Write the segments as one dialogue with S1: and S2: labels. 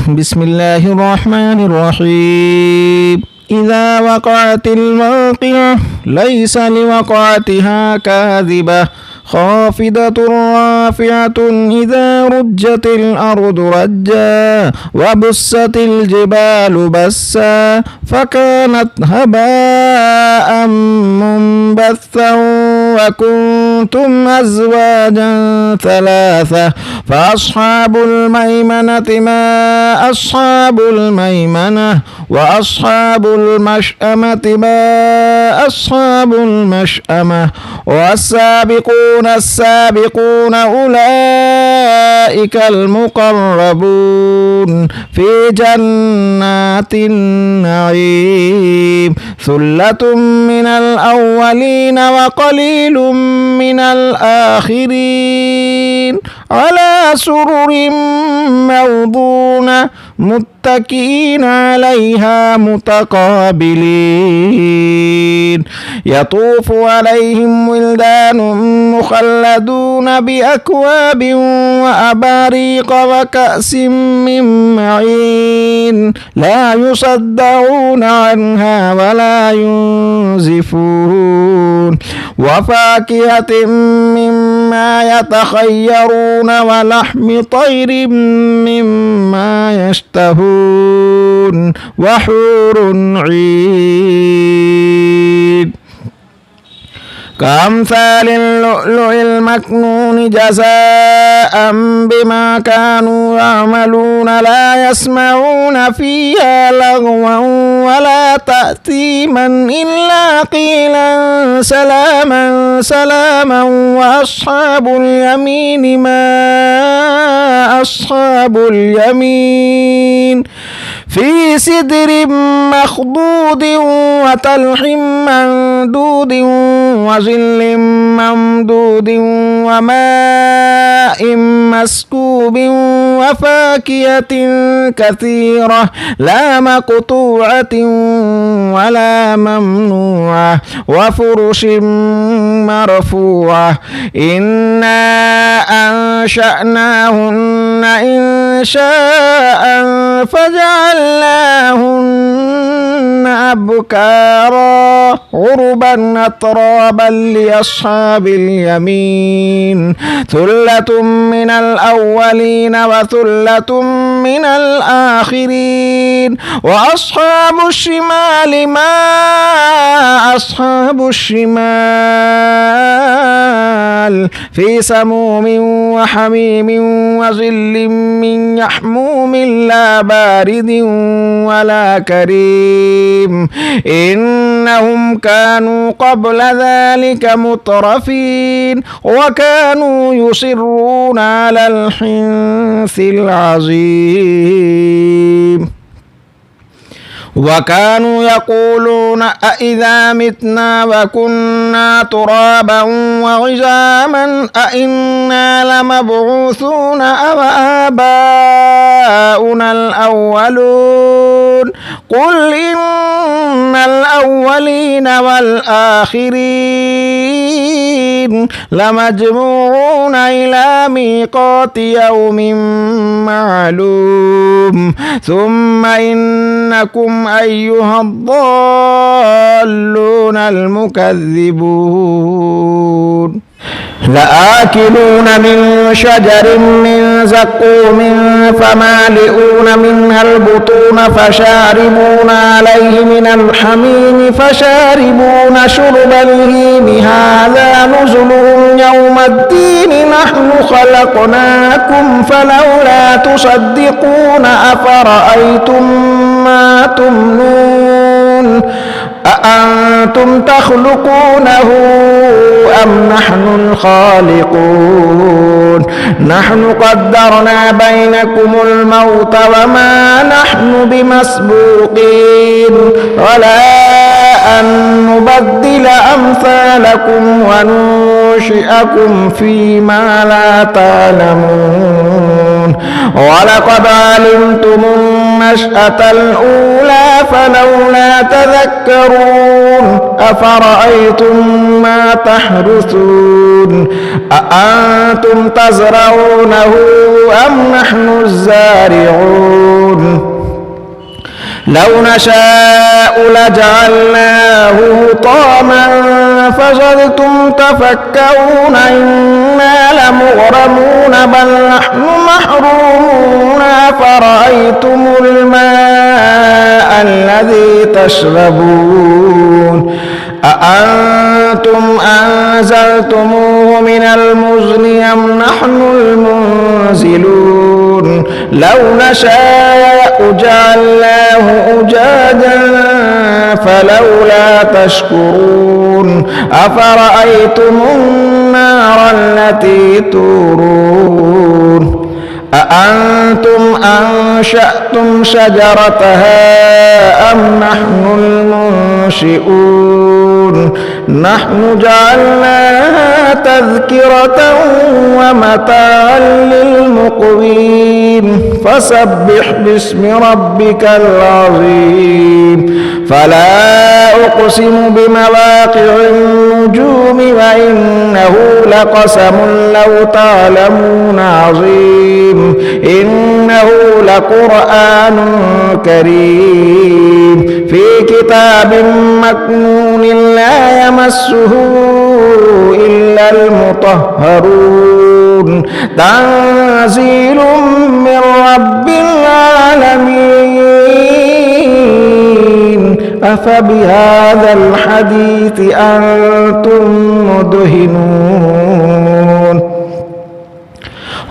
S1: بسم الله الرحمن الرحيم إذا وقعت الواقعة ليس لوقعتها كاذبة خافضة رافعة إذا رجت الأرض رجا وبست الجبال بسا فكانت هباء منبثا وكنتم أزواجا ثلاثة فأصحاب الميمنة ما أصحاب الميمنة وأصحاب المشأمة ما أصحاب المشأمة والسابقون السابقون أولئك المقربون في جنات النعيم ثلة من الأولين وقليل من الآخرين على سرر موضونة متكئين عليها متقابلين يطوف عليهم ولدان مخلدون بأكواب وأباريق وكأس من معين لا يصدعون عنها ولا ينزفون وفاكهة مما يتخيرون ولحم طير مما يشتهون وحور عين كأمثال اللؤلؤ المكنون جزاء بما كانوا يعملون لا يسمعون فيها لغوا ولا تأثيما إلا قيلا سلاما سلاما وأصحاب اليمين ما أصحاب اليمين في سدر مخضود وطلح ممدود وظل ممدود وماء مسكوب وفاكهة كثيرة لا مقطوعة ولا ممنوعة وفرش مرفوعة إنا أنشأناهن إنشاء فجعلناهن أبكارا عربا أترابا لأصحاب اليمين ثلة من الأولين وثلة من الآخرين وأصحاب الشمال ما أصحاب الشمال في سموم وحميم وظل من يحموم لا بارد ولا كريم إنهم كانوا قبل ذلك مترفين وكانوا يصرون على الحنث العظيم وكانوا يقولون أإذا متنا وكنا ترابا وعظاما أإنا لمبعوثون أو آباؤنا الأولون قل إن الأولين والآخرين لمجموعون إلى ميقات يوم معلوم ثم إنكم أيها الضالون المكذبون لآكلون من شجر من زقوم فمالئون منها البطون فشاربون عليه من الحميم فشاربون شرب الهيم هذا نزلهم يوم الدين نحن خلقناكم فلولا تصدقون أفرأيتم ما تمنون أأنتم تخلقونه أم نحن الخالقون نحن قدرنا بينكم الموت وما نحن بمسبوقين ولا أن نبدل أمثالكم وننشئكم فيما لا تعلمون ولقد علمتم النشأة الأولى فلولا تذكرون أفرأيتم ما تحرثون أأنتم تزرعونه أم نحن الزارعون لو نشاء لجعلناه حطاما فظلتم تفكرون إنا لمغرمون بل نحن محرومون أفرأيتم الماء الذي تشربون أأنتم أنزلتموه من المزن أم نحن المنزلون لو نشاء جعلناه أجاجا فلولا تشكرون أفرأيتم النار التي تورون أأنتم أنشأتم شجرتها أم نحن المنشئون نحن جعلناها تذكرة ومتاعا للمقوين فسبح باسم ربك العظيم فلا أقسم بمواقع النجوم وإنه لقسم لو تعلمون عظيم إنه لقرآن كريم في كتاب مكنون لا يمسه إلا المطهرون تنزيل من رب العالمين أفبهذا الحديث أنتم مدهنون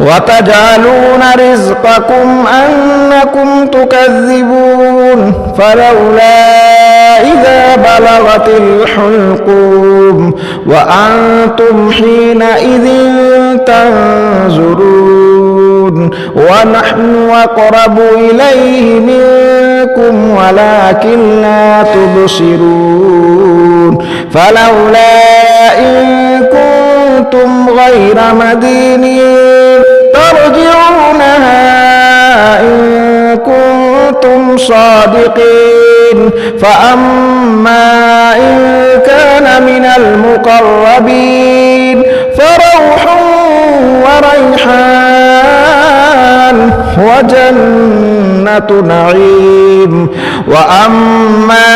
S1: وتجعلون رزقكم أنكم تكذبون فلولا إذا بلغت الحلقوم وأنتم حينئذ تنظرون ونحن أقرب إليه منكم ولكن لا تبصرون فلولا إن كنتم غير مدينين ترجعونها إن كنتم صادقين فأما إن كان من المقربين فروح وريحان وجنة نعيم وأما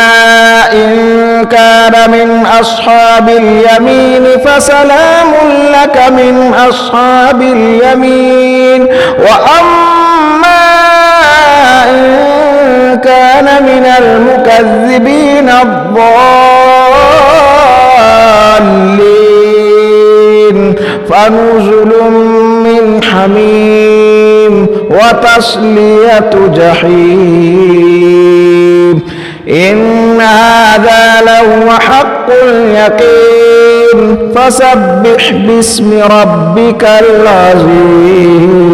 S1: إن كان من أصحاب اليمين فسلام لك من أصحاب اليمين وأما إن كان من المكذبين الضالين فنزل من حميم وتصلية جحيم إن هذا لهو حق اليقين فسبح باسم ربك العظيم